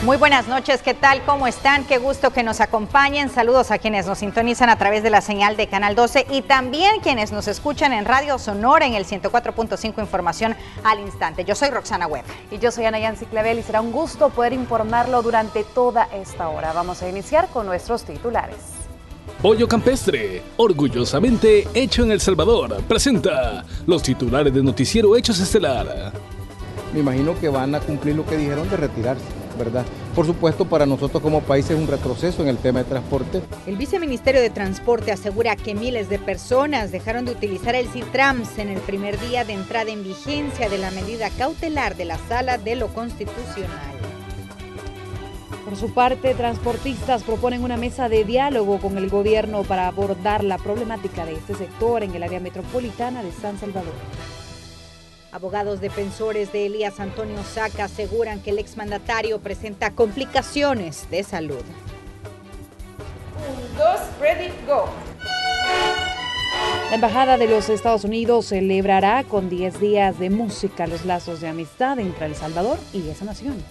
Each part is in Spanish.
Muy buenas noches, ¿qué tal? ¿Cómo están? Qué gusto que nos acompañen. Saludos a quienes nos sintonizan a través de la señal de Canal 12 y también quienes nos escuchan en Radio Sonora en el 104.5 Información al Instante. Yo soy Roxana Webb. Y yo soy Ana Yancy Clavel y será un gusto poder informarlo durante toda esta hora. Vamos a iniciar con nuestros titulares. Pollo Campestre, orgullosamente hecho en El Salvador, presenta los titulares de Noticiero Hechos Estelar. Me imagino que van a cumplir lo que dijeron de retirarse, ¿verdad? Por supuesto, para nosotros como país es un retroceso en el tema de transporte. El viceministerio de Transporte asegura que miles de personas dejaron de utilizar el CITRAMS en el primer día de entrada en vigencia de la medida cautelar de la Sala de lo Constitucional. Por su parte, transportistas proponen una mesa de diálogo con el gobierno para abordar la problemática de este sector en el área metropolitana de San Salvador. Abogados defensores de Elías Antonio Saca aseguran que el exmandatario presenta complicaciones de salud. 1, 2, ready, go. La Embajada de los Estados Unidos celebrará con 10 días de música los lazos de amistad entre El Salvador y esa nación.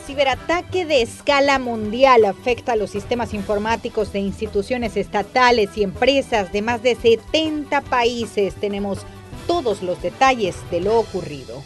Ciberataque de escala mundial afecta a los sistemas informáticos de instituciones estatales y empresas de más de 70 países. Tenemos todos los detalles de lo ocurrido.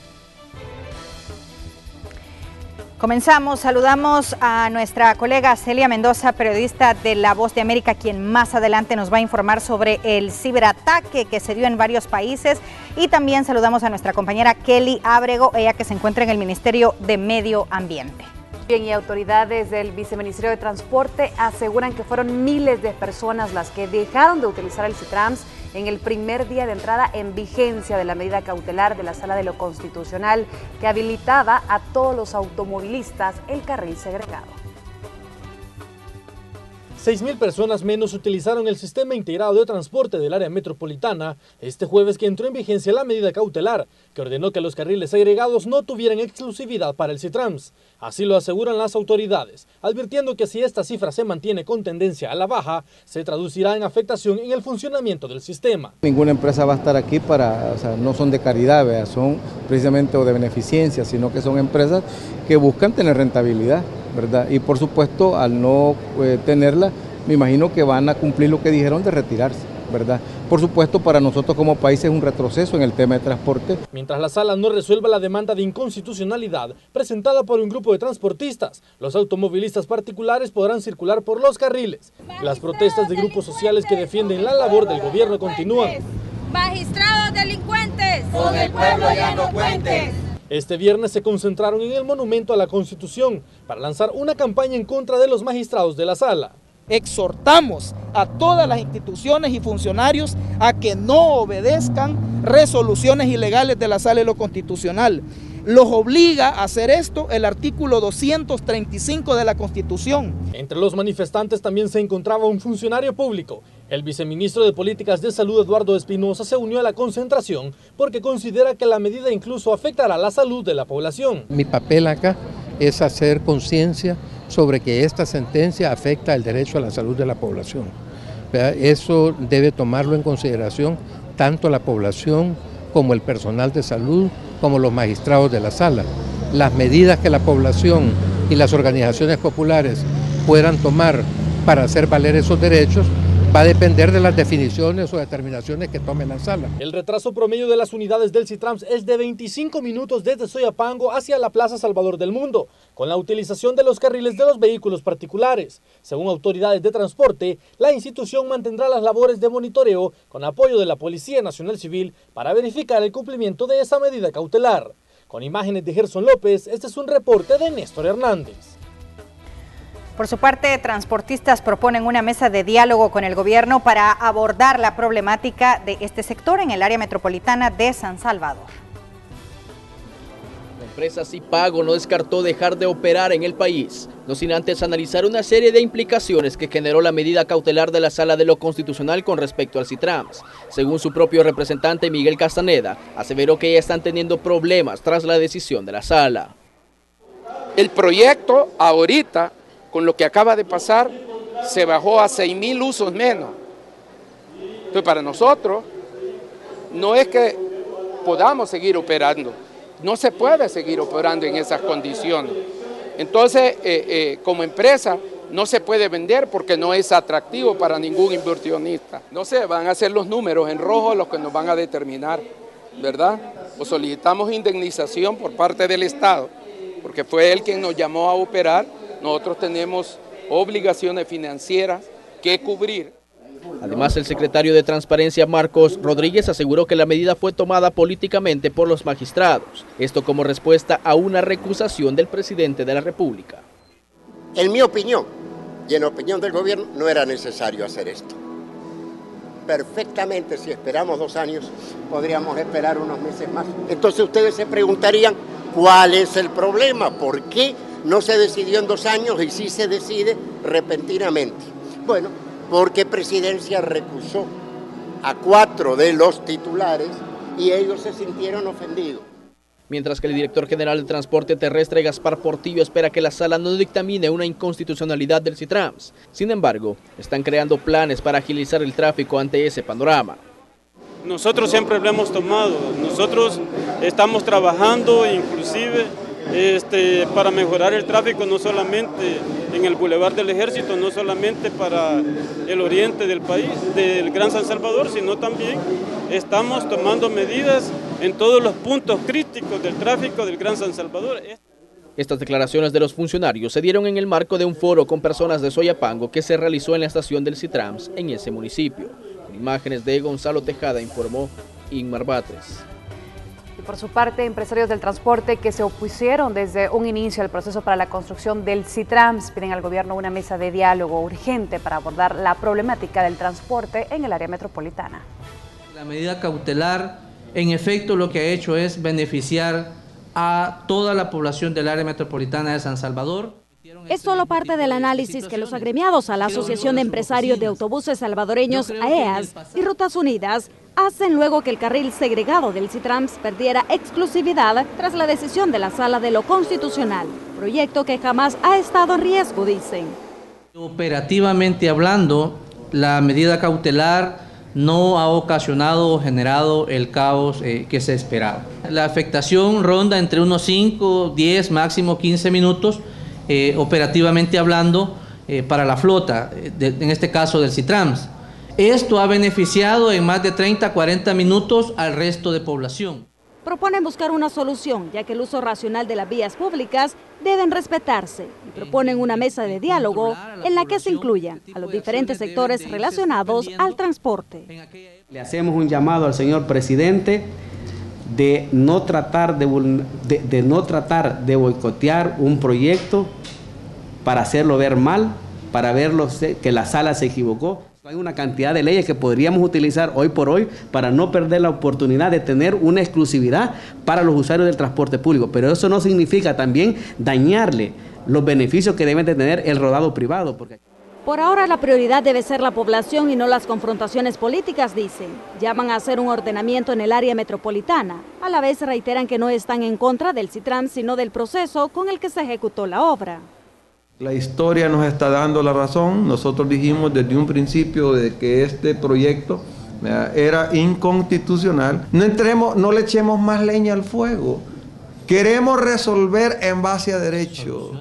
Comenzamos, saludamos a nuestra colega Celia Mendoza, periodista de La Voz de América, quien más adelante nos va a informar sobre el ciberataque que se dio en varios países. Y también saludamos a nuestra compañera Kelly Ábrego, ella que se encuentra en el Ministerio de Medio Ambiente. Bien, y autoridades del Viceministerio de Transporte aseguran que fueron miles de personas las que dejaron de utilizar el CITRAMS en el primer día de entrada en vigencia de la medida cautelar de la Sala de lo Constitucional que habilitaba a todos los automovilistas el carril segregado. 6,000 personas menos utilizaron el sistema integrado de transporte del área metropolitana este jueves que entró en vigencia la medida cautelar que ordenó que los carriles segregados no tuvieran exclusividad para el CITRAMS. Así lo aseguran las autoridades, advirtiendo que si esta cifra se mantiene con tendencia a la baja, se traducirá en afectación en el funcionamiento del sistema. Ninguna empresa va a estar aquí no son de caridad, ¿verdad? Son precisamente o de beneficencia, sino que son empresas que buscan tener rentabilidad, ¿verdad? Y por supuesto, al no tenerla, me imagino que van a cumplir lo que dijeron de retirarse, ¿verdad? Por supuesto, para nosotros como país es un retroceso en el tema de transporte. Mientras la sala no resuelva la demanda de inconstitucionalidad presentada por un grupo de transportistas, los automovilistas particulares podrán circular por los carriles. Las protestas de grupos sociales que defienden la labor del gobierno continúan. Magistrados delincuentes, con el pueblo ya no cuentes. Este viernes se concentraron en el Monumento a la Constitución para lanzar una campaña en contra de los magistrados de la sala. Exhortamos a todas las instituciones y funcionarios a que no obedezcan resoluciones ilegales de la Sala de lo Constitucional. Los obliga a hacer esto el artículo 235 de la Constitución. Entre los manifestantes también se encontraba un funcionario público. El viceministro de Políticas de Salud, Eduardo Espinosa, se unió a la concentración porque considera que la medida incluso afectará la salud de la población. Mi papel acá es hacer conciencia sobre que esta sentencia afecta el derecho a la salud de la población. Eso debe tomarlo en consideración tanto la población como el personal de salud, como los magistrados de la sala. Las medidas que la población y las organizaciones populares puedan tomar para hacer valer esos derechos va a depender de las definiciones o determinaciones que tome la sala. El retraso promedio de las unidades del CITRAMS es de 25 minutos desde Soyapango hacia la Plaza Salvador del Mundo, con la utilización de los carriles de los vehículos particulares. Según autoridades de transporte, la institución mantendrá las labores de monitoreo con apoyo de la Policía Nacional Civil para verificar el cumplimiento de esa medida cautelar. Con imágenes de Gerson López, este es un reporte de Néstor Hernández. Por su parte, transportistas proponen una mesa de diálogo con el gobierno para abordar la problemática de este sector en el área metropolitana de San Salvador. La empresa Cipago no descartó dejar de operar en el país, no sin antes analizar una serie de implicaciones que generó la medida cautelar de la Sala de lo Constitucional con respecto al CITRAMS. Según su propio representante Miguel Castaneda, aseveró que ya están teniendo problemas tras la decisión de la Sala. El proyecto ahorita, con lo que acaba de pasar, se bajó a 6,000 usos menos. Entonces, para nosotros, no es que podamos seguir operando, no se puede seguir operando en esas condiciones. Entonces, como empresa, no se puede vender porque no es atractivo para ningún inversionista. No sé, van a ser los números en rojo los que nos van a determinar, ¿verdad? O solicitamos indemnización por parte del Estado, porque fue él quien nos llamó a operar. Nosotros tenemos obligaciones financieras que cubrir. Además, el secretario de Transparencia, Marcos Rodríguez, aseguró que la medida fue tomada políticamente por los magistrados. Esto como respuesta a una recusación del presidente de la República. En mi opinión, y en la opinión del gobierno, no era necesario hacer esto. Perfectamente, si esperamos 2 años, podríamos esperar unos meses más. Entonces ustedes se preguntarían, ¿cuál es el problema? ¿Por qué no se decidió en 2 años y sí se decide repentinamente? Bueno, porque Presidencia recusó a 4 de los titulares y ellos se sintieron ofendidos. Mientras que el director general de Transporte Terrestre, Gaspar Portillo, espera que la sala no dictamine una inconstitucionalidad del Citrams. Sin embargo, están creando planes para agilizar el tráfico ante ese panorama. Nosotros siempre lo hemos tomado, nosotros estamos trabajando inclusive para mejorar el tráfico, no solamente en el Boulevard del Ejército, no solamente para el oriente del país, del Gran San Salvador, sino también estamos tomando medidas en todos los puntos críticos del tráfico del Gran San Salvador. Estas declaraciones de los funcionarios se dieron en el marco de un foro con personas de Soyapango que se realizó en la estación del Citrams en ese municipio. Con imágenes de Gonzalo Tejada, informó Inmar Batres. Y por su parte, empresarios del transporte que se opusieron desde un inicio al proceso para la construcción del Citrams piden al gobierno una mesa de diálogo urgente para abordar la problemática del transporte en el área metropolitana. La medida cautelar, en efecto, lo que ha hecho es beneficiar a toda la población del área metropolitana de San Salvador. Es solo parte del análisis que los agremiados a la Asociación de Empresarios de Autobuses Salvadoreños, AEAS, y Rutas Unidas hacen luego que el carril segregado del Citrams perdiera exclusividad tras la decisión de la Sala de lo Constitucional, proyecto que jamás ha estado en riesgo, dicen. Operativamente hablando, la medida cautelar no ha ocasionado o generado el caos que se esperaba. La afectación ronda entre unos 5, 10, máximo 15 minutos, operativamente hablando, para la flota, en este caso del Citrams. Esto ha beneficiado en más de 30, 40 minutos al resto de población. Proponen buscar una solución, ya que el uso racional de las vías públicas deben respetarse, y proponen una mesa de diálogo en la que se incluyan a los diferentes sectores relacionados al transporte. Le hacemos un llamado al señor presidente de no tratar de boicotear un proyecto para hacerlo ver mal, para verlo que la sala se equivocó. Hay una cantidad de leyes que podríamos utilizar hoy por hoy para no perder la oportunidad de tener una exclusividad para los usuarios del transporte público, pero eso no significa también dañarle los beneficios que deben de tener el rodado privado. Por ahora la prioridad debe ser la población y no las confrontaciones políticas, dicen. Llaman a hacer un ordenamiento en el área metropolitana. A la vez reiteran que no están en contra del Citrams, sino del proceso con el que se ejecutó la obra. La historia nos está dando la razón. Nosotros dijimos desde un principio de que este proyecto era inconstitucional. No le echemos más leña al fuego. Queremos resolver en base a derecho.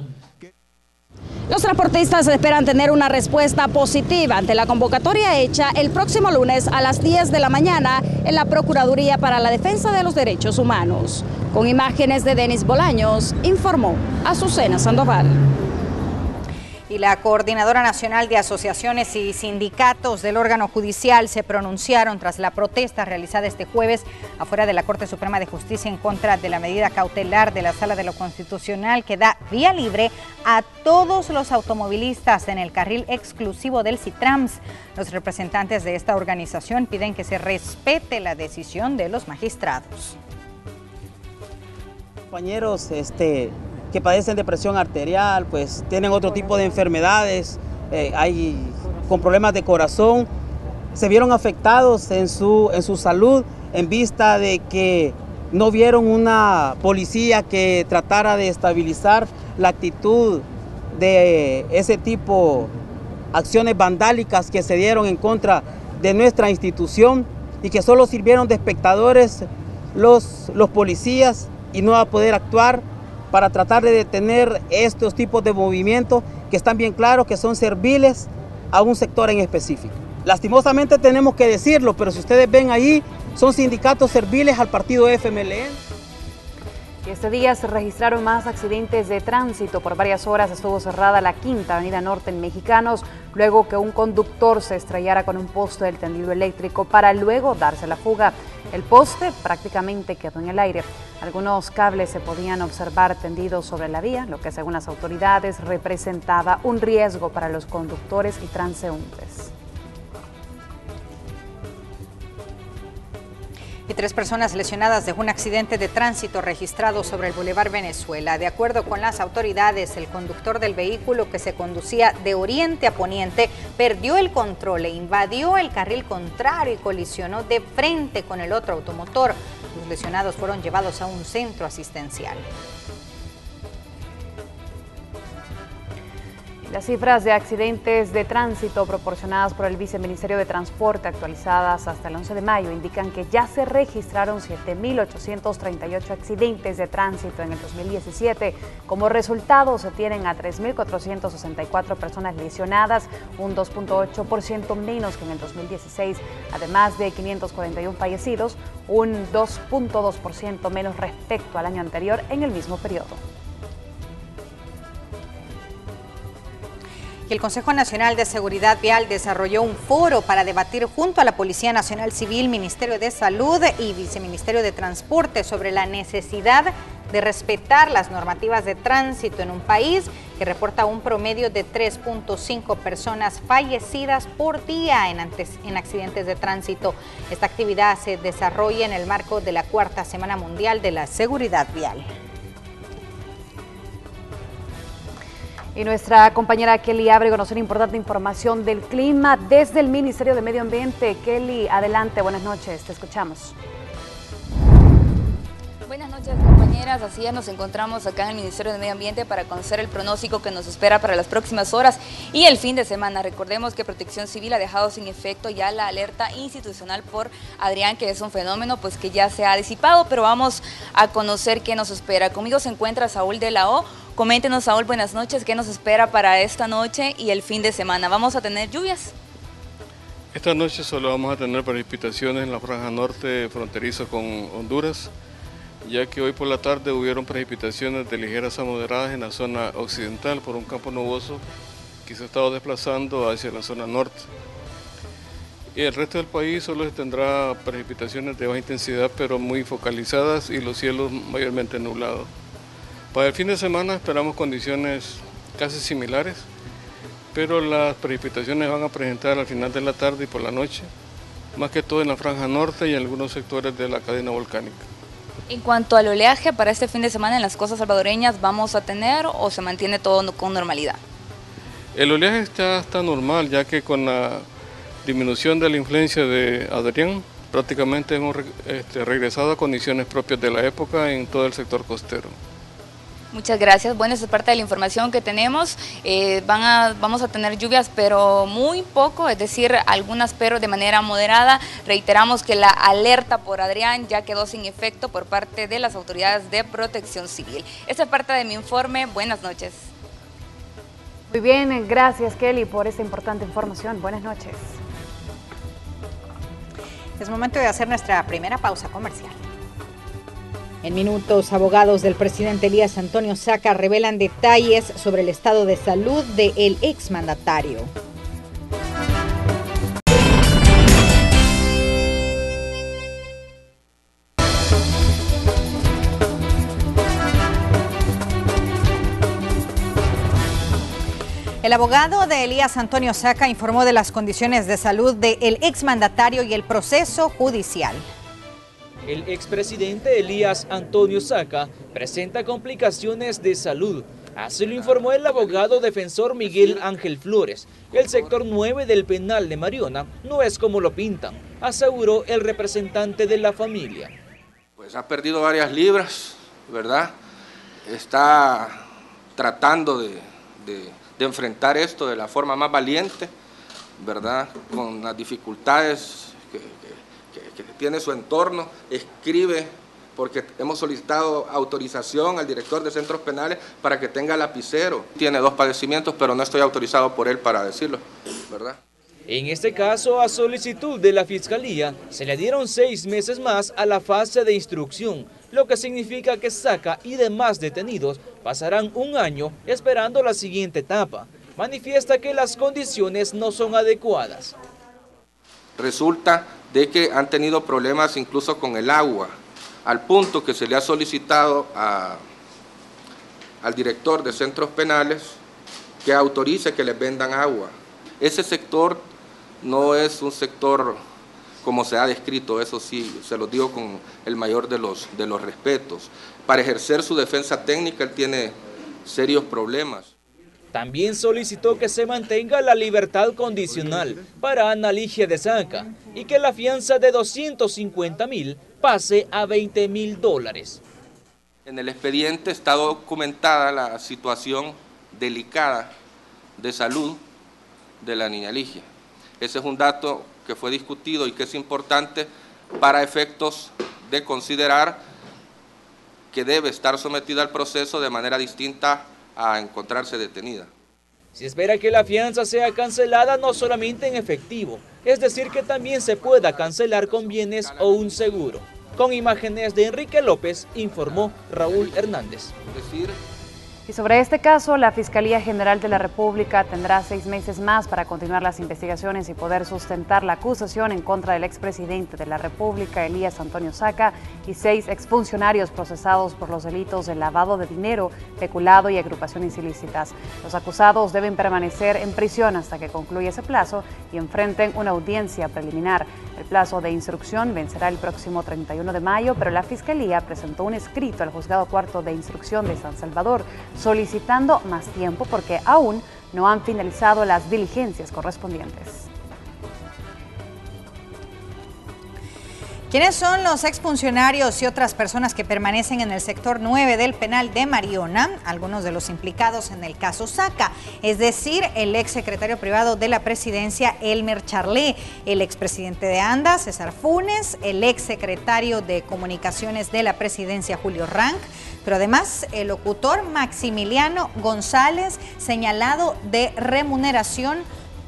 Los transportistas esperan tener una respuesta positiva ante la convocatoria hecha el próximo lunes a las 10 de la mañana en la Procuraduría para la Defensa de los Derechos Humanos. Con imágenes de Denis Bolaños, informó Azucena Sandoval. Y la Coordinadora Nacional de Asociaciones y Sindicatos del órgano judicial se pronunciaron tras la protesta realizada este jueves afuera de la Corte Suprema de Justicia en contra de la medida cautelar de la Sala de lo Constitucional que da vía libre a todos los automovilistas en el carril exclusivo del Citrams. Los representantes de esta organización piden que se respete la decisión de los magistrados. Compañeros, que padecen de presión arterial, pues tienen otro tipo de enfermedades, con problemas de corazón, se vieron afectados en su salud en vista de que no vieron una policía que tratara de estabilizar la actitud de ese tipo de acciones vandálicas que se dieron en contra de nuestra institución y que solo sirvieron de espectadores los policías y no a poder actuar para tratar de detener estos tipos de movimientos que están bien claros que son serviles a un sector en específico. Lastimosamente tenemos que decirlo, pero si ustedes ven ahí, son sindicatos serviles al partido FMLN. Este día se registraron más accidentes de tránsito. Por varias horas estuvo cerrada la Quinta Avenida Norte en Mexicanos, luego que un conductor se estrellara con un poste del tendido eléctrico para luego darse la fuga. El poste prácticamente quedó en el aire. Algunos cables se podían observar tendidos sobre la vía, lo que según las autoridades representaba un riesgo para los conductores y transeúntes. Y 3 personas lesionadas de un accidente de tránsito registrado sobre el Boulevard Venezuela. De acuerdo con las autoridades, el conductor del vehículo que se conducía de oriente a poniente perdió el control e invadió el carril contrario y colisionó de frente con el otro automotor. Los lesionados fueron llevados a un centro asistencial. Las cifras de accidentes de tránsito proporcionadas por el Viceministerio de Transporte actualizadas hasta el 11 de mayo indican que ya se registraron 7.838 accidentes de tránsito en el 2017. Como resultado se tienen a 3.464 personas lesionadas, un 2.8% menos que en el 2016, además de 541 fallecidos, un 2.2% menos respecto al año anterior en el mismo periodo. Y el Consejo Nacional de Seguridad Vial desarrolló un foro para debatir junto a la Policía Nacional Civil, Ministerio de Salud y Viceministerio de Transporte sobre la necesidad de respetar las normativas de tránsito en un país que reporta un promedio de 3.5 personas fallecidas por día en accidentes de tránsito. Esta actividad se desarrolla en el marco de la 4ª Semana Mundial de la Seguridad Vial. Y nuestra compañera Kelly Abrego nos tiene importante información del clima desde el Ministerio de Medio Ambiente. Kelly, adelante, buenas noches, te escuchamos. Buenas noches, compañeras. Así ya nos encontramos acá en el Ministerio de Medio Ambiente para conocer el pronóstico que nos espera para las próximas horas y el fin de semana. Recordemos que Protección Civil ha dejado sin efecto ya la alerta institucional por Adrián, que es un fenómeno pues que ya se ha disipado, pero vamos a conocer qué nos espera. Conmigo se encuentra Saúl de la O. Coméntenos, Saúl, buenas noches, ¿qué nos espera para esta noche y el fin de semana? ¿Vamos a tener lluvias? Esta noche solo vamos a tener precipitaciones en la franja norte fronteriza con Honduras, ya que hoy por la tarde hubieron precipitaciones de ligeras a moderadas en la zona occidental por un campo nuboso que se ha estado desplazando hacia la zona norte. Y el resto del país solo se tendrá precipitaciones de baja intensidad pero muy focalizadas y los cielos mayormente nublados. Para el fin de semana esperamos condiciones casi similares, pero las precipitaciones van a presentar al final de la tarde y por la noche, más que todo en la franja norte y en algunos sectores de la cadena volcánica. En cuanto al oleaje, para este fin de semana en las costas salvadoreñas, ¿vamos a tener o se mantiene todo con normalidad? El oleaje ya está normal, ya que con la disminución de la influencia de Adrián, prácticamente hemos regresado a condiciones propias de la época en todo el sector costero. Muchas gracias. Bueno, esa es parte de la información que tenemos. Vamos a tener lluvias, pero muy poco, es decir, algunas, pero de manera moderada. Reiteramos que la alerta por Adrián ya quedó sin efecto por parte de las autoridades de Protección Civil. Esta es parte de mi informe. Buenas noches. Muy bien, gracias Kelly por esta importante información. Buenas noches. Es momento de hacer nuestra primera pausa comercial. En minutos, abogados del presidente Elías Antonio Saca revelan detalles sobre el estado de salud del exmandatario. El abogado de Elías Antonio Saca informó de las condiciones de salud del exmandatario y el proceso judicial. El expresidente Elías Antonio Saca presenta complicaciones de salud. Así lo informó el abogado defensor Miguel Ángel Flores. El sector 9 del penal de Mariona no es como lo pintan, aseguró el representante de la familia. Pues ha perdido varias libras, ¿verdad? Está tratando de enfrentar esto de la forma más valiente, ¿verdad? Con las dificultades que tiene su entorno, escribe porque hemos solicitado autorización al director de centros penales para que tenga lapicero. Tiene 2 padecimientos, pero no estoy autorizado por él para decirlo, ¿verdad? En este caso, a solicitud de la Fiscalía, se le dieron 6 meses más a la fase de instrucción, lo que significa que Saca y demás detenidos pasarán 1 año esperando la siguiente etapa. Manifiesta que las condiciones no son adecuadas. Resulta de que han tenido problemas incluso con el agua, al punto que se le ha solicitado al director de centros penales que autorice que les vendan agua. Ese sector no es un sector como se ha descrito, eso sí, se lo digo con el mayor de los respetos. Para ejercer su defensa técnica él tiene serios problemas. También solicitó que se mantenga la libertad condicional para Ana Ligia de Saca y que la fianza de $250.000 pase a $20.000. En el expediente está documentada la situación delicada de salud de la niña Ligia. Ese es un dato que fue discutido y que es importante para efectos de considerar que debe estar sometida al proceso de manera distinta a encontrarse detenida. Se espera que la fianza sea cancelada no solamente en efectivo, es decir, que también se pueda cancelar con bienes o un seguro. Con imágenes de Enrique López, informó Raúl Hernández. Y sobre este caso, la Fiscalía General de la República tendrá 6 meses más para continuar las investigaciones y poder sustentar la acusación en contra del expresidente de la República, Elías Antonio Saca, y 6 exfuncionarios procesados por los delitos de lavado de dinero, peculado y agrupaciones ilícitas. Los acusados deben permanecer en prisión hasta que concluya ese plazo y enfrenten una audiencia preliminar. El plazo de instrucción vencerá el próximo 31 de mayo, pero la Fiscalía presentó un escrito al Juzgado Cuarto de Instrucción de San Salvador solicitando más tiempo porque aún no han finalizado las diligencias correspondientes. ¿Quiénes son los exfuncionarios y otras personas que permanecen en el sector 9 del penal de Mariona? Algunos de los implicados en el caso Saca, es decir, el exsecretario privado de la presidencia, Elmer Charlé, el expresidente de ANDA, César Funes, el exsecretario de Comunicaciones de la presidencia, Julio Rank, pero además el locutor Maximiliano González, señalado de remuneración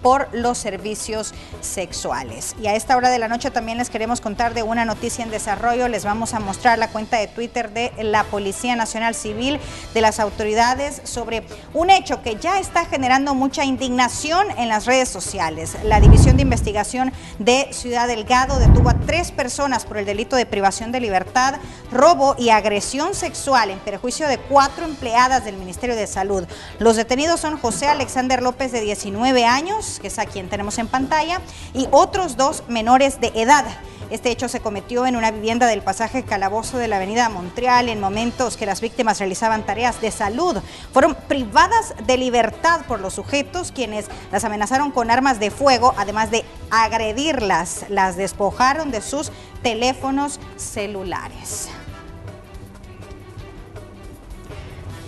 por los servicios sexuales. Y a esta hora de la noche también les queremos contar de una noticia en desarrollo. Les vamos a mostrar la cuenta de Twitter de la Policía Nacional Civil, de las autoridades, sobre un hecho que ya está generando mucha indignación en las redes sociales. La División de Investigación de Ciudad Delgado detuvo a 3 personas por el delito de privación de libertad, robo y agresión sexual en perjuicio de 4 empleadas del Ministerio de Salud. Los detenidos son José Alexander López, de 19 años, que es a quien tenemos en pantalla, y otros 2 menores de edad. Este hecho se cometió en una vivienda del pasaje Calabozo de la avenida Montreal en momentos que las víctimas realizaban tareas de salud. Fueron privadas de libertad por los sujetos, quienes las amenazaron con armas de fuego, además de agredirlas. Las despojaron de sus teléfonos celulares.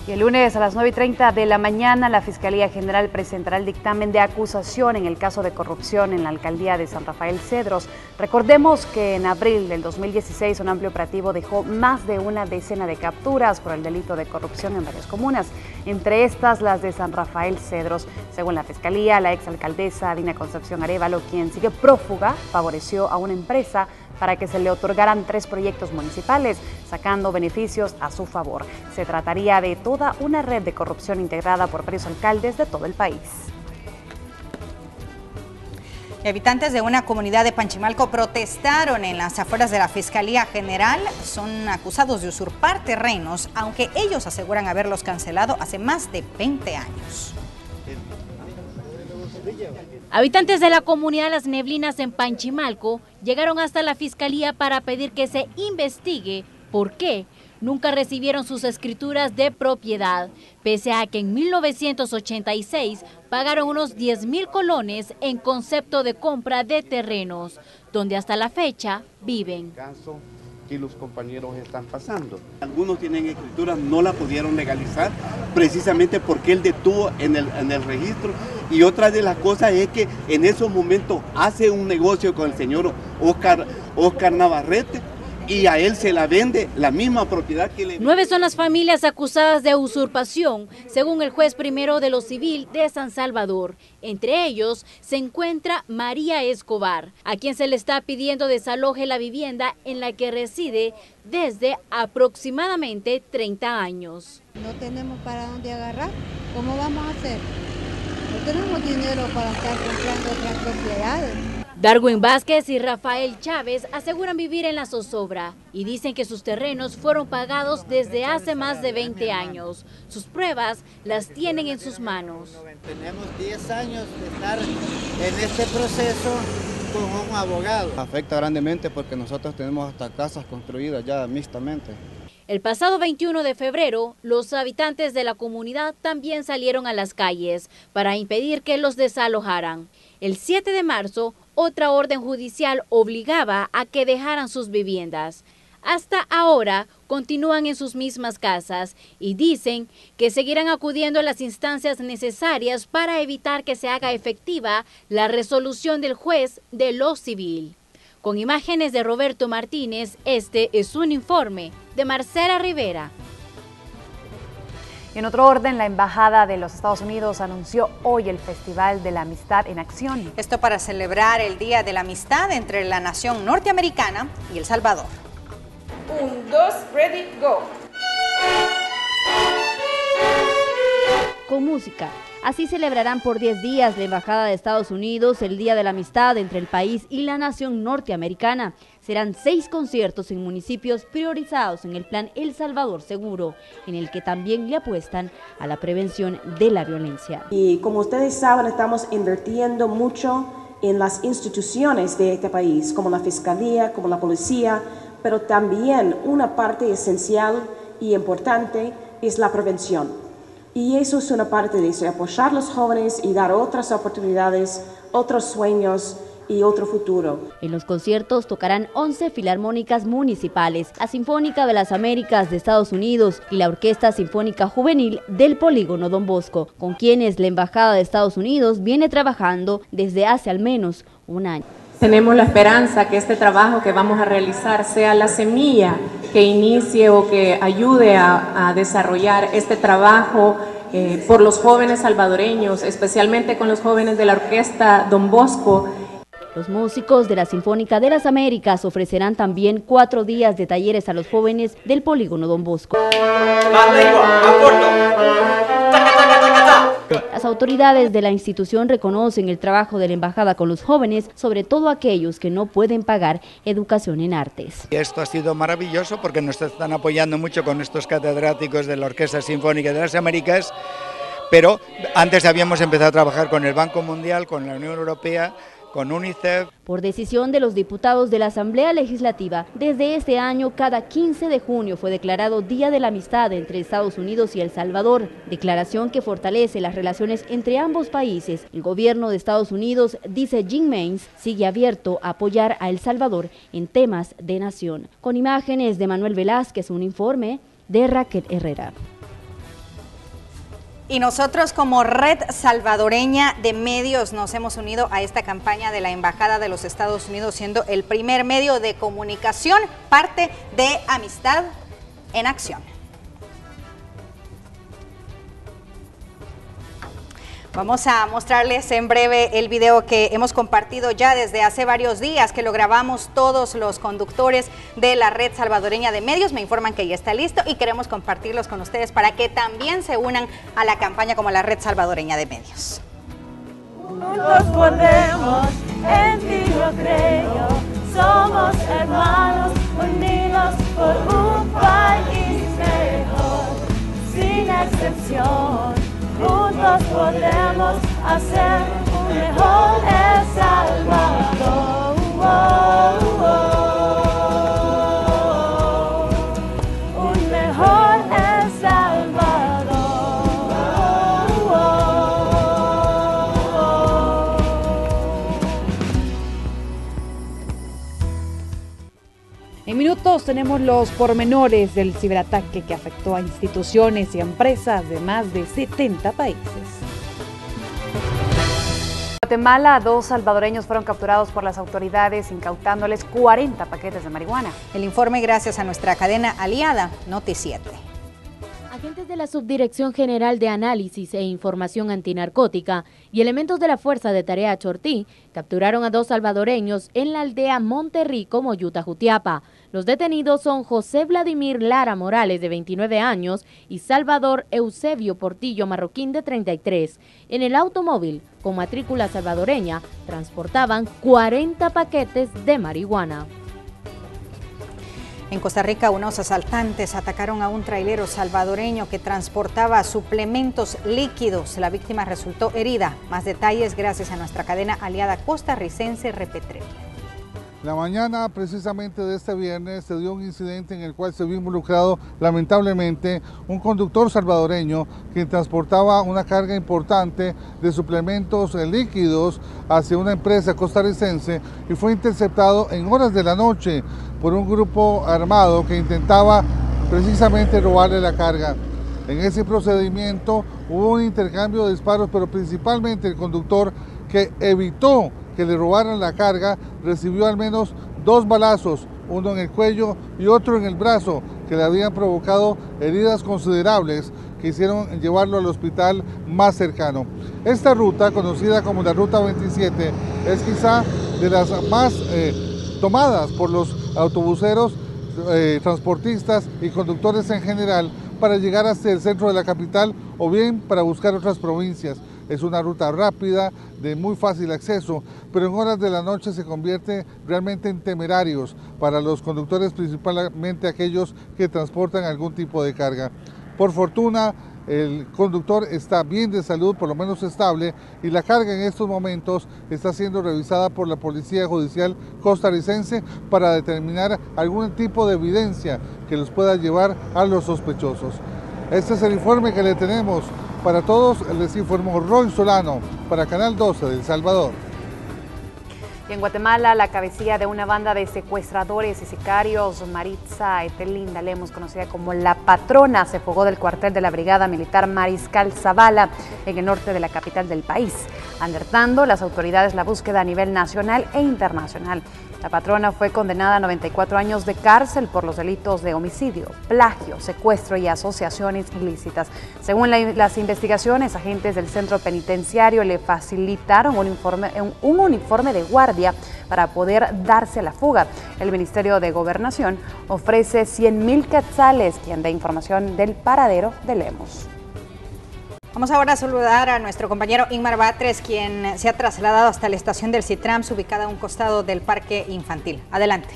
Y el lunes a las 9:30 de la mañana, la Fiscalía General presentará el dictamen de acusación en el caso de corrupción en la alcaldía de San Rafael Cedros. Recordemos que en abril del 2016 un amplio operativo dejó más de una decena de capturas por el delito de corrupción en varias comunas, entre estas las de San Rafael Cedros. Según la Fiscalía, la exalcaldesa Dina Concepción Arévalo, quien sigue prófuga, favoreció a una empresa para que se le otorgaran 3 proyectos municipales, sacando beneficios a su favor. Se trataría de toda una red de corrupción integrada por varios alcaldes de todo el país. Y habitantes de una comunidad de Panchimalco protestaron en las afueras de la Fiscalía General. Son acusados de usurpar terrenos, aunque ellos aseguran haberlos cancelado hace más de 20 años. Habitantes de la comunidad Las Neblinas en Panchimalco llegaron hasta la Fiscalía para pedir que se investigue por qué nunca recibieron sus escrituras de propiedad, pese a que en 1986 pagaron unos 10,000 colones en concepto de compra de terrenos, donde hasta la fecha viven. Que los compañeros están pasando. Algunos tienen escrituras, no la pudieron legalizar precisamente porque él detuvo en el registro, y otra de las cosas es que en esos momentos hace un negocio con el señor Oscar Navarrete, y a él se la vende la misma propiedad que le... 9 son las familias acusadas de usurpación, según el juez primero de lo civil de San Salvador. Entre ellos se encuentra María Escobar, a quien se le está pidiendo desaloje la vivienda en la que reside desde aproximadamente 30 años. No tenemos para dónde agarrar, ¿cómo vamos a hacer? No tenemos dinero para estar comprando otras propiedades. Darwin Vázquez y Rafael Chávez aseguran vivir en la zozobra y dicen que sus terrenos fueron pagados desde hace más de 20 años. Sus pruebas las tienen en sus manos. Tenemos 10 años de estar en este proceso con un abogado. Afecta grandemente porque nosotros tenemos hasta casas construidas ya mixtamente. El pasado 21 de febrero, los habitantes de la comunidad también salieron a las calles para impedir que los desalojaran. El 7 de marzo, otra orden judicial obligaba a que dejaran sus viviendas. Hasta ahora continúan en sus mismas casas y dicen que seguirán acudiendo a las instancias necesarias para evitar que se haga efectiva la resolución del juez de lo civil. Con imágenes de Roberto Martínez, este es un informe de Marcela Rivera. En otro orden, la Embajada de los Estados Unidos anunció hoy el Festival de la Amistad en Acción. Esto para celebrar el Día de la Amistad entre la nación norteamericana y El Salvador. 1, 2, ready, go. Con música. Así celebrarán por 10 días la Embajada de Estados Unidos el Día de la Amistad entre el país y la nación norteamericana. Serán 6 conciertos en municipios priorizados en el plan El Salvador Seguro, en el que también le apuestan a la prevención de la violencia. Y como ustedes saben, estamos invirtiendo mucho en las instituciones de este país, como la Fiscalía, como la Policía, pero también una parte esencial y importante es la prevención. Y eso es una parte de eso, apoyar a los jóvenes y dar otras oportunidades, otros sueños y otro futuro. En los conciertos tocarán 11 filarmónicas municipales, la Sinfónica de las Américas de Estados Unidos y la Orquesta Sinfónica Juvenil del Polígono Don Bosco, con quienes la Embajada de Estados Unidos viene trabajando desde hace al menos un año. Tenemos la esperanza que este trabajo que vamos a realizar sea la semilla que inicie o que ayude a desarrollar este trabajo por los jóvenes salvadoreños, especialmente con los jóvenes de la Orquesta Don Bosco. Los músicos de la Sinfónica de las Américas ofrecerán también 4 días de talleres a los jóvenes del Polígono Don Bosco. Las autoridades de la institución reconocen el trabajo de la embajada con los jóvenes, sobre todo aquellos que no pueden pagar educación en artes. Esto ha sido maravilloso porque nos están apoyando mucho con estos catedráticos de la Orquesta Sinfónica de las Américas, pero antes habíamos empezado a trabajar con el Banco Mundial, con la Unión Europea, con UNICEF. Por decisión de los diputados de la Asamblea Legislativa, desde este año cada 15 de junio fue declarado Día de la Amistad entre Estados Unidos y El Salvador, declaración que fortalece las relaciones entre ambos países. El gobierno de Estados Unidos, dice Jim Mains, sigue abierto a apoyar a El Salvador en temas de nación. Con imágenes de Manuel Velázquez, un informe de Raquel Herrera. Y nosotros como Red Salvadoreña de Medios nos hemos unido a esta campaña de la Embajada de los Estados Unidos, siendo el primer medio de comunicación, parte de Amistad en Acción. Vamos a mostrarles en breve el video que hemos compartido ya desde hace varios días, que lo grabamos todos los conductores de la Red Salvadoreña de Medios. Me informan que ya está listo y queremos compartirlos con ustedes para que también se unan a la campaña como la Red Salvadoreña de Medios. Juntos podemos, en ti yo creo, somos hermanos, unidos por un país mejor, sin excepción. Juntos podremos hacer un mejor El Salvador. Un mejor El Salvador. En minutos tenemos los pormenores del ciberataque que afectó a instituciones y empresas de más de 70 países. Guatemala, 2 salvadoreños fueron capturados por las autoridades incautándoles 40 paquetes de marihuana. El informe gracias a nuestra cadena aliada, Noti 7. Agentes de la Subdirección General de Análisis e Información Antinarcótica y elementos de la Fuerza de Tarea Chortí capturaron a 2 salvadoreños en la aldea Monterrico, Moyuta, Jutiapa. Los detenidos son José Vladimir Lara Morales, de 29 años, y Salvador Eusebio Portillo Marroquín, de 33. En el automóvil, con matrícula salvadoreña, transportaban 40 paquetes de marihuana. En Costa Rica, unos asaltantes atacaron a un trailero salvadoreño que transportaba suplementos líquidos. La víctima resultó herida. Más detalles gracias a nuestra cadena aliada costarricense Repetrel. La mañana precisamente de este viernes se dio un incidente en el cual se vio involucrado lamentablemente un conductor salvadoreño que transportaba una carga importante de suplementos líquidos hacia una empresa costarricense y fue interceptado en horas de la noche por un grupo armado que intentaba precisamente robarle la carga. En ese procedimiento hubo un intercambio de disparos, pero principalmente el conductor, que evitó que le robaran la carga, recibió al menos 2 balazos, uno en el cuello y otro en el brazo, que le habían provocado heridas considerables que hicieron llevarlo al hospital más cercano. Esta ruta, conocida como la Ruta 27, es quizá de las más tomadas por los autobuseros, transportistas y conductores en general para llegar hasta el centro de la capital o bien para buscar otras provincias. Es una ruta rápida, de muy fácil acceso, pero en horas de la noche se convierte realmente en temerarios para los conductores, principalmente aquellos que transportan algún tipo de carga. Por fortuna, el conductor está bien de salud, por lo menos estable, y la carga en estos momentos está siendo revisada por la Policía Judicial costarricense para determinar algún tipo de evidencia que los pueda llevar a los sospechosos. Este es el informe que le tenemos para todos. Les informó Roy Solano para Canal 12 de El Salvador. Y en Guatemala, la cabecilla de una banda de secuestradores y sicarios, Maritza Etelinda Lemos, conocida como La Patrona, se fugó del cuartel de la Brigada Militar Mariscal Zavala, en el norte de la capital del país, alertando las autoridades la búsqueda a nivel nacional e internacional. La patrona fue condenada a 94 años de cárcel por los delitos de homicidio, plagio, secuestro y asociaciones ilícitas. Según las investigaciones, agentes del centro penitenciario le facilitaron un uniforme de guardia para poder darse la fuga. El Ministerio de Gobernación ofrece 100,000 quetzales, quien da información del paradero de Lemos. Vamos ahora a saludar a nuestro compañero Ingmar Batres, quien se ha trasladado hasta la estación del Citrams, ubicada a un costado del parque infantil. Adelante.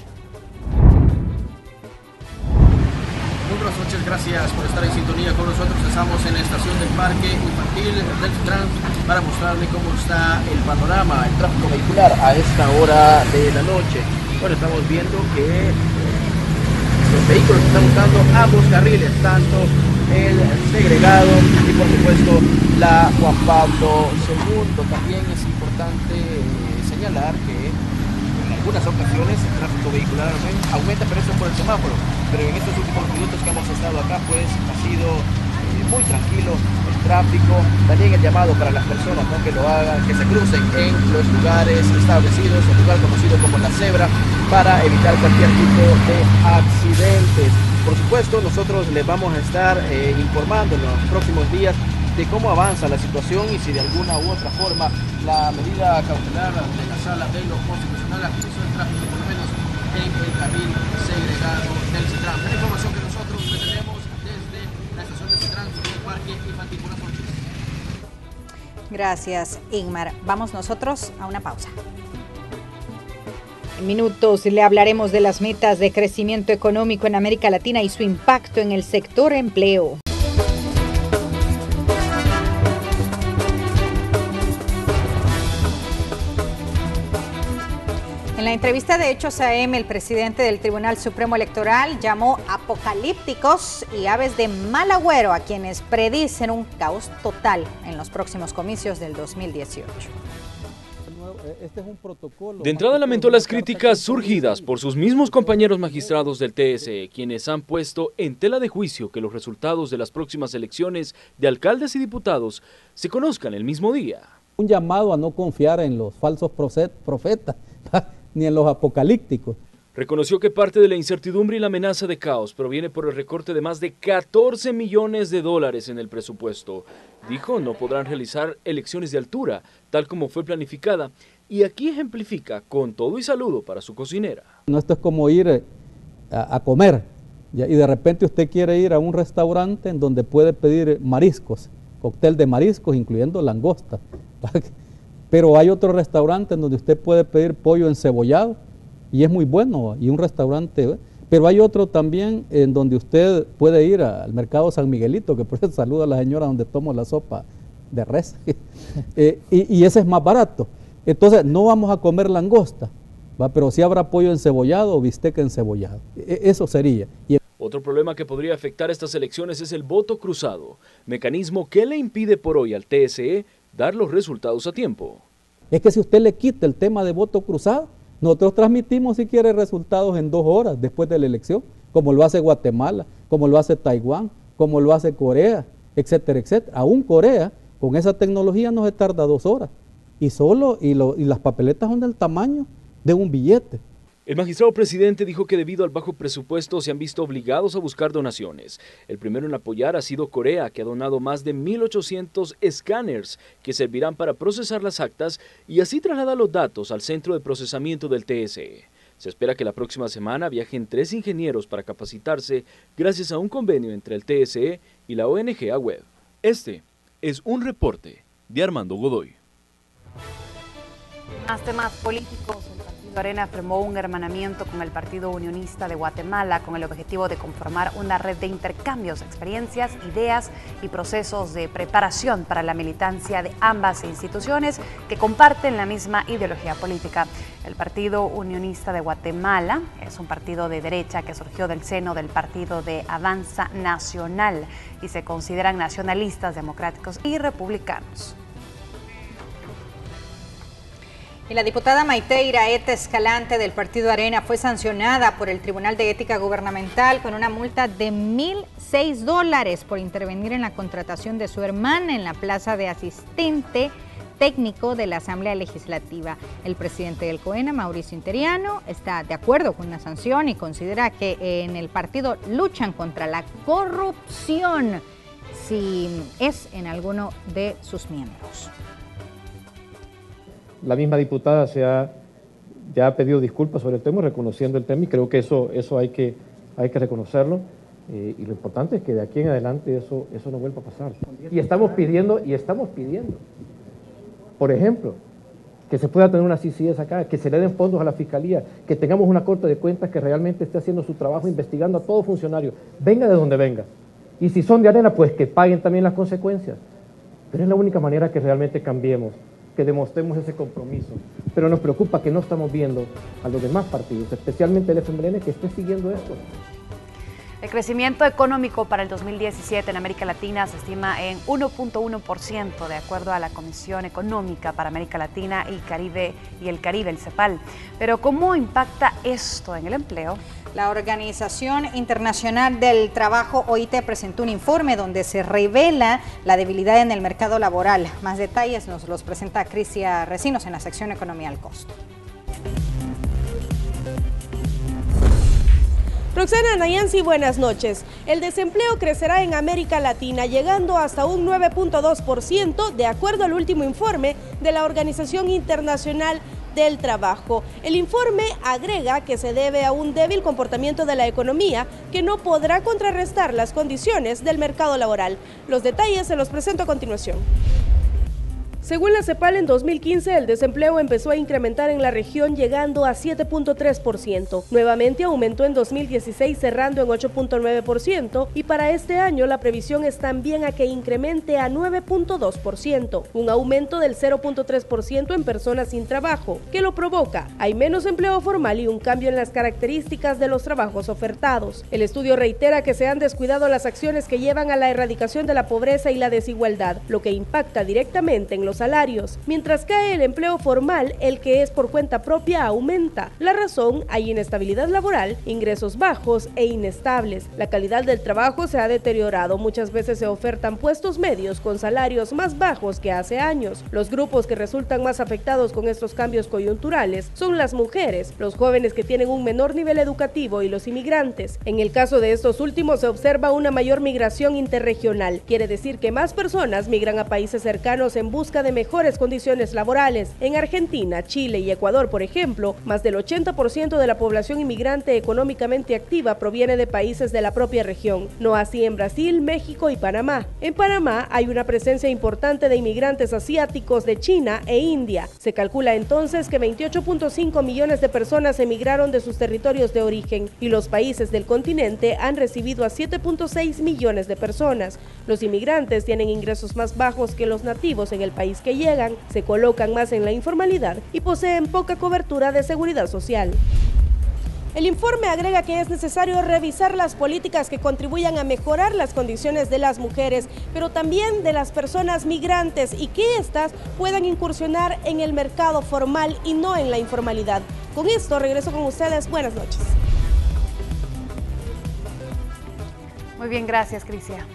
Muy buenas noches, gracias por estar en sintonía con nosotros. Estamos en la estación del parque infantil del Citrams para mostrarle cómo está el panorama, el tráfico vehicular a esta hora de la noche. Bueno, estamos viendo que los vehículos están usando ambos carriles, tanto el segregado y por supuesto la Juan Pablo II. También es importante señalar que en algunas ocasiones el tráfico vehicular aumenta, pero eso es por el semáforo. Pero en estos últimos minutos que hemos estado acá, pues ha sido muy tranquilo el tráfico. También el llamado para las personas, ¿no?, que lo hagan, que se crucen en los lugares establecidos, el lugar conocido como la cebra, para evitar cualquier tipo de accidentes. Por supuesto, nosotros les vamos a estar informando en los próximos días de cómo avanza la situación y si de alguna u otra forma la medida cautelar de la Sala de lo Constitucional agilizó el tráfico, por lo menos en el carril segregado del Citrams. La información que nosotros le tenemos desde la estación de Citrams en el parque infantil. Buenas noches. Gracias, Ingmar. Vamos nosotros a una pausa. En minutos le hablaremos de las metas de crecimiento económico en América Latina y su impacto en el sector empleo. En la entrevista de Hechos AM, el presidente del Tribunal Supremo Electoral llamó apocalípticos y aves de mal agüero a quienes predicen un caos total en los próximos comicios del 2018. De entrada lamentó las críticas surgidas por sus mismos compañeros magistrados del TSE, quienes han puesto en tela de juicio que los resultados de las próximas elecciones de alcaldes y diputados se conozcan el mismo día. Un llamado a no confiar en los falsos profetas, ni en los apocalípticos. Reconoció que parte de la incertidumbre y la amenaza de caos proviene por el recorte de más de 14 millones de dólares en el presupuesto. Dijo no podrán realizar elecciones de altura, tal como fue planificada, y aquí ejemplifica con todo y saludo para su cocinera. No, esto es como ir a comer, y de repente usted quiere ir a un restaurante en donde puede pedir mariscos, cóctel de mariscos, incluyendo langosta. Pero hay otro restaurante en donde usted puede pedir pollo encebollado, y es muy bueno, y un restaurante, pero hay otro también en donde usted puede ir al mercado San Miguelito, que por eso saluda a la señora donde tomo la sopa de res, y ese es más barato. Entonces no vamos a comer langosta, pero sí habrá pollo encebollado o bistec encebollado, eso sería. Otro problema que podría afectar estas elecciones es el voto cruzado, mecanismo que le impide por hoy al TSE dar los resultados a tiempo. Es que si usted le quita el tema de voto cruzado, nosotros transmitimos si quiere resultados en 2 horas después de la elección, como lo hace Guatemala, como lo hace Taiwán, como lo hace Corea, etcétera, etcétera. Aún Corea, con esa tecnología no se tarda 2 horas. Y las papeletas son del tamaño de un billete. El magistrado presidente dijo que debido al bajo presupuesto se han visto obligados a buscar donaciones. El primero en apoyar ha sido Corea, que ha donado más de 1.800 escáneres que servirán para procesar las actas y así trasladar los datos al centro de procesamiento del TSE. Se espera que la próxima semana viajen 3 ingenieros para capacitarse gracias a un convenio entre el TSE y la ONG AWEB. Este es un reporte de Armando Godoy. Más temas políticos. Arena firmó un hermanamiento con el Partido Unionista de Guatemala con el objetivo de conformar una red de intercambios, experiencias, ideas y procesos de preparación para la militancia de ambas instituciones que comparten la misma ideología política. El Partido Unionista de Guatemala es un partido de derecha que surgió del seno del Partido de Avanza Nacional y se consideran nacionalistas, democráticos y republicanos. Y la diputada Maite Iraeta Escalante del Partido Arena fue sancionada por el Tribunal de Ética Gubernamental con una multa de $1,006 por intervenir en la contratación de su hermana en la plaza de asistente técnico de la Asamblea Legislativa. El presidente del COENA, Mauricio Interiano, está de acuerdo con la sanción y considera que en el partido luchan contra la corrupción si es en alguno de sus miembros. La misma diputada ya ha pedido disculpas sobre el tema, reconociendo el tema, y creo que eso hay que reconocerlo. Y lo importante es que de aquí en adelante eso no vuelva a pasar. Y estamos pidiendo, por ejemplo, que se pueda tener una CCS acá, que se le den fondos a la Fiscalía, que tengamos una Corte de Cuentas que realmente esté haciendo su trabajo, investigando a todo funcionario, venga de donde venga. Y si son de Arena, pues que paguen también las consecuencias. Pero es la única manera que realmente cambiemos, que demostremos ese compromiso. Pero nos preocupa que no estamos viendo a los demás partidos, especialmente el FMLN, que esté siguiendo esto. El crecimiento económico para el 2017 en América Latina se estima en 1.1%, de acuerdo a la Comisión Económica para América Latina y el Caribe, el CEPAL. Pero ¿cómo impacta esto en el empleo? La Organización Internacional del Trabajo, OIT, presentó un informe donde se revela la debilidad en el mercado laboral. Más detalles nos los presenta Crisia Recinos en la sección Economía al Costo. Roxana Nayansi, buenas noches. El desempleo crecerá en América Latina, llegando hasta un 9.2%, de acuerdo al último informe de la Organización Internacional del Trabajo. El informe agrega que se debe a un débil comportamiento de la economía que no podrá contrarrestar las condiciones del mercado laboral. Los detalles se los presento a continuación. Según la CEPAL, en 2015 el desempleo empezó a incrementar en la región llegando a 7.3%. Nuevamente aumentó en 2016 cerrando en 8.9% y para este año la previsión es también a que incremente a 9.2%, un aumento del 0.3% en personas sin trabajo. ¿Qué lo provoca? Hay menos empleo formal y un cambio en las características de los trabajos ofertados. El estudio reitera que se han descuidado las acciones que llevan a la erradicación de la pobreza y la desigualdad, lo que impacta directamente en los los salarios. Mientras cae el empleo formal, el que es por cuenta propia aumenta. La razón, hay inestabilidad laboral, ingresos bajos e inestables. La calidad del trabajo se ha deteriorado. Muchas veces se ofertan puestos medios con salarios más bajos que hace años. Los grupos que resultan más afectados con estos cambios coyunturales son las mujeres, los jóvenes que tienen un menor nivel educativo y los inmigrantes. En el caso de estos últimos se observa una mayor migración interregional. Quiere decir que más personas migran a países cercanos en busca de mejores condiciones laborales. En Argentina, Chile y Ecuador, por ejemplo, más del 80% de la población inmigrante económicamente activa proviene de países de la propia región. No así en Brasil, México y Panamá. En Panamá hay una presencia importante de inmigrantes asiáticos de China e India. Se calcula entonces que 28.5 millones de personas emigraron de sus territorios de origen y los países del continente han recibido a 7.6 millones de personas. Los inmigrantes tienen ingresos más bajos que los nativos en el país que llegan, se colocan más en la informalidad y poseen poca cobertura de seguridad social. El informe agrega que es necesario revisar las políticas que contribuyan a mejorar las condiciones de las mujeres, pero también de las personas migrantes y que éstas puedan incursionar en el mercado formal y no en la informalidad. Con esto regreso con ustedes. Buenas noches. Muy bien, gracias, Crisia.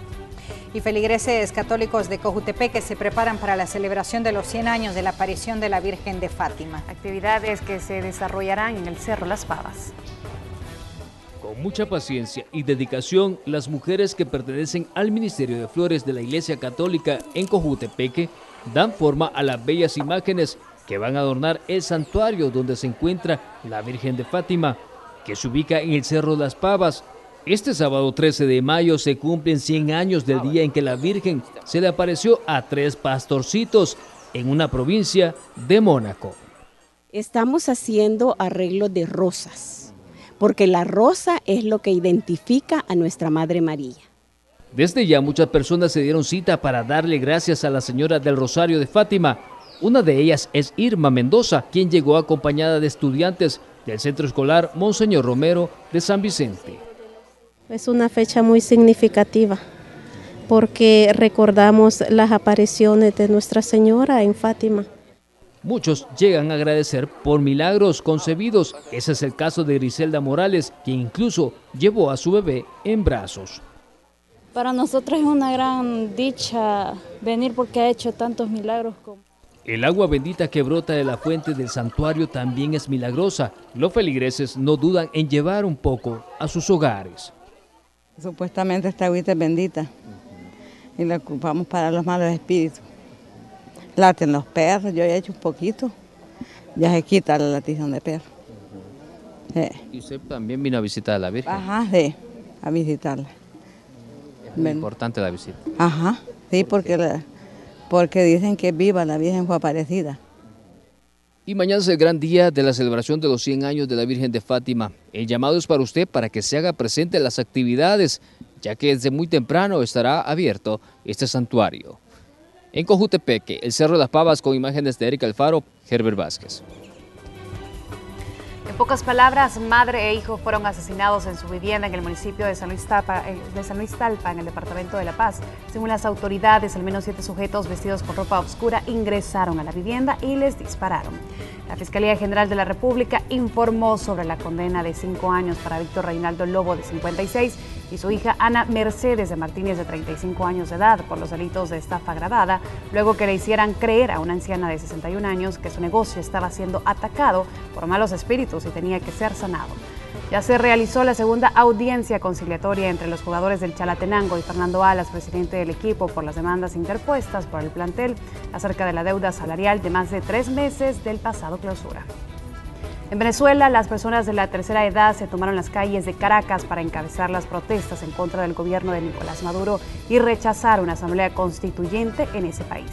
Y feligreses católicos de Cojutepeque se preparan para la celebración de los 100 años de la aparición de la Virgen de Fátima. Actividades que se desarrollarán en el Cerro Las Pavas. Con mucha paciencia y dedicación, las mujeres que pertenecen al Ministerio de Flores de la Iglesia Católica en Cojutepeque dan forma a las bellas imágenes que van a adornar el santuario donde se encuentra la Virgen de Fátima, que se ubica en el Cerro Las Pavas. Este sábado 13 de mayo se cumplen 100 años del día en que la Virgen se le apareció a 3 pastorcitos en una provincia de Mónaco. Estamos haciendo arreglo de rosas, porque la rosa es lo que identifica a nuestra Madre María. Desde ya muchas personas se dieron cita para darle gracias a la Señora del Rosario de Fátima. Una de ellas es Irma Mendoza, quien llegó acompañada de estudiantes del Centro Escolar Monseñor Romero de San Vicente. Es una fecha muy significativa porque recordamos las apariciones de Nuestra Señora en Fátima. Muchos llegan a agradecer por milagros concebidos. Ese es el caso de Griselda Morales, quien incluso llevó a su bebé en brazos. Para nosotros es una gran dicha venir porque ha hecho tantos milagros. El agua bendita que brota de la fuente del santuario también es milagrosa. Los feligreses no dudan en llevar un poco a sus hogares. Supuestamente esta agüita es bendita y la ocupamos para los malos espíritus. Laten los perros, yo he hecho un poquito, ya se quita la latición de perro. ¿Y usted también vino a visitar a la Virgen? Ajá, sí, a visitarla. Es muy importante la visita. Ajá, sí, porque dicen que viva la Virgen fue aparecida. Y mañana es el gran día de la celebración de los 100 años de la Virgen de Fátima. El llamado es para usted para que se haga presente en las actividades, ya que desde muy temprano estará abierto este santuario. En Cojutepeque, el Cerro de las Pavas, con imágenes de Erika Alfaro, Herbert Vázquez. En pocas palabras, madre e hijo fueron asesinados en su vivienda en el municipio de San Luis Talpa, en el departamento de La Paz. Según las autoridades, al menos 7 sujetos vestidos con ropa oscura ingresaron a la vivienda y les dispararon. La Fiscalía General de la República informó sobre la condena de 5 años para Víctor Reinaldo Lobo, de 56, y su hija Ana Mercedes de Martínez, de 35 años de edad, por los delitos de estafa agravada, luego que le hicieran creer a una anciana de 61 años que su negocio estaba siendo atacado por malos espíritus y tenía que ser sanado. Ya se realizó la segunda audiencia conciliatoria entre los jugadores del Chalatenango y Fernando Alas, presidente del equipo, por las demandas interpuestas por el plantel acerca de la deuda salarial de más de 3 meses del pasado clausura. En Venezuela, las personas de la tercera edad se tomaron las calles de Caracas para encabezar las protestas en contra del gobierno de Nicolás Maduro y rechazar una asamblea constituyente en ese país.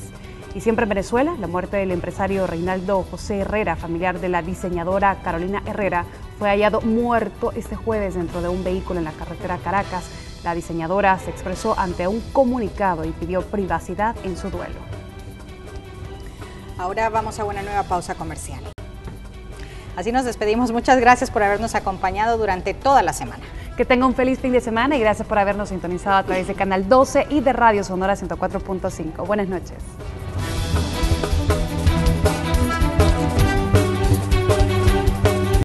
Y siempre en Venezuela, la muerte del empresario Reinaldo José Herrera, familiar de la diseñadora Carolina Herrera, fue hallado muerto este jueves dentro de un vehículo en la carretera Caracas. La diseñadora se expresó ante un comunicado y pidió privacidad en su duelo. Ahora vamos a una nueva pausa comercial. Así nos despedimos. Muchas gracias por habernos acompañado durante toda la semana. Que tenga un feliz fin de semana y gracias por habernos sintonizado a través de Canal 12 y de Radio Sonora 104.5. Buenas noches.